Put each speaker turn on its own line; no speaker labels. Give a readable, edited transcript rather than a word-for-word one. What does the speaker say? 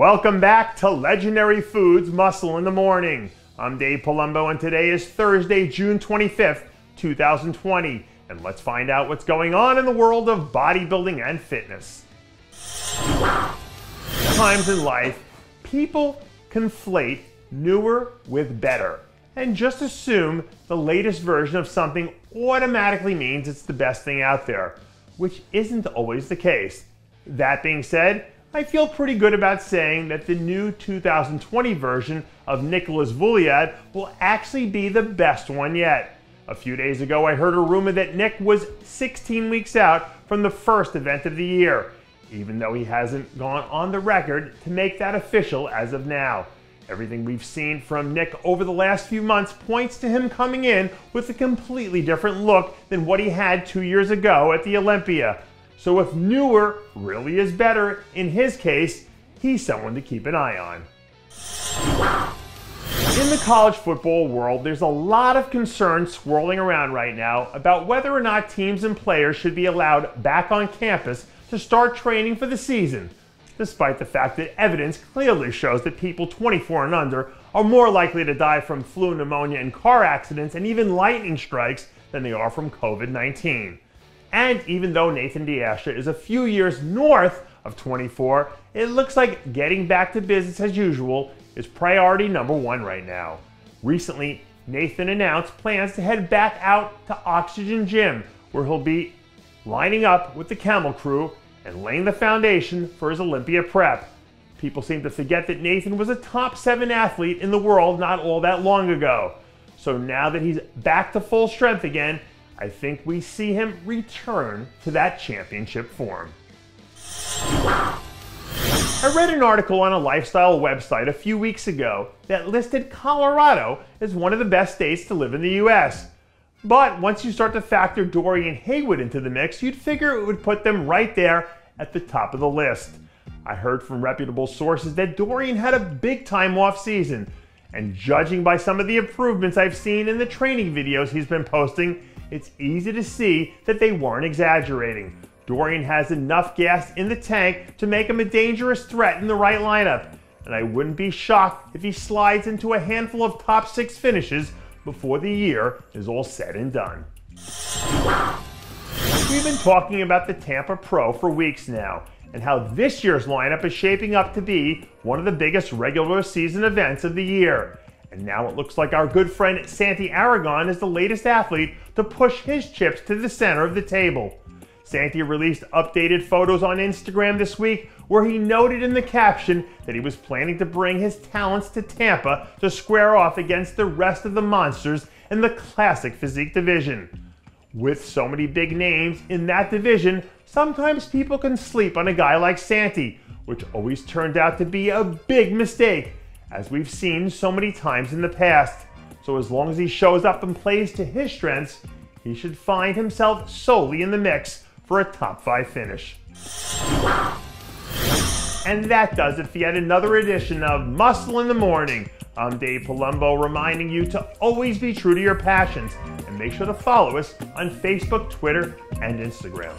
Welcome back to Legendary Foods Muscle in the Morning. I'm Dave Palumbo and today is Thursday, June 25th, 2020. And let's find out what's going on in the world of bodybuilding and fitness. Times in life, people conflate newer with better and just assume the latest version of something automatically means it's the best thing out there, which isn't always the case. That being said, I feel pretty good about saying that the new 2020 version of Nicolas Vullioud will actually be the best one yet. A few days ago, I heard a rumor that Nick was 16 weeks out from the first event of the year, even though he hasn't gone on the record to make that official as of now. Everything we've seen from Nick over the last few months points to him coming in with a completely different look than what he had 2 years ago at the Olympia. So if newer really is better in his case, he's someone to keep an eye on. In the college football world, there's a lot of concern swirling around right now about whether or not teams and players should be allowed back on campus to start training for the season, despite the fact that evidence clearly shows that people 24 and under are more likely to die from flu, pneumonia, and car accidents and even lightning strikes than they are from COVID-19. And even though Nathan Asha is a few years north of 24, it looks like getting back to business as usual is priority number one right now. Recently, Nathan announced plans to head back out to Oxygen Gym, where he'll be lining up with the Camel Crew and laying the foundation for his Olympia prep. People seem to forget that Nathan was a top 7 athlete in the world not all that long ago. So now that he's back to full strength again, I think we see him return to that championship form. I read an article on a lifestyle website a few weeks ago that listed Colorado as one of the best states to live in the US. But once you start to factor Dorian Haywood into the mix, you'd figure it would put them right there at the top of the list. I heard from reputable sources that Dorian had a big time off season, and judging by some of the improvements I've seen in the training videos he's been posting, it's easy to see that they weren't exaggerating. Dorian has enough gas in the tank to make him a dangerous threat in the right lineup, and I wouldn't be shocked if he slides into a handful of top 6 finishes before the year is all said and done. We've been talking about the Tampa Pro for weeks now, and how this year's lineup is shaping up to be one of the biggest regular season events of the year. And now it looks like our good friend Santi Aragon is the latest athlete to push his chips to the center of the table. Santi released updated photos on Instagram this week where he noted in the caption that he was planning to bring his talents to Tampa to square off against the rest of the monsters in the classic physique division. With so many big names in that division, sometimes people can sleep on a guy like Santi, which always turned out to be a big mistake, as we've seen so many times in the past. So as long as he shows up and plays to his strengths, he should find himself solely in the mix for a top 5 finish. And that does it for yet another edition of Muscle in the Morning. I'm Dave Palumbo, reminding you to always be true to your passions, and make sure to follow us on Facebook, Twitter, and Instagram.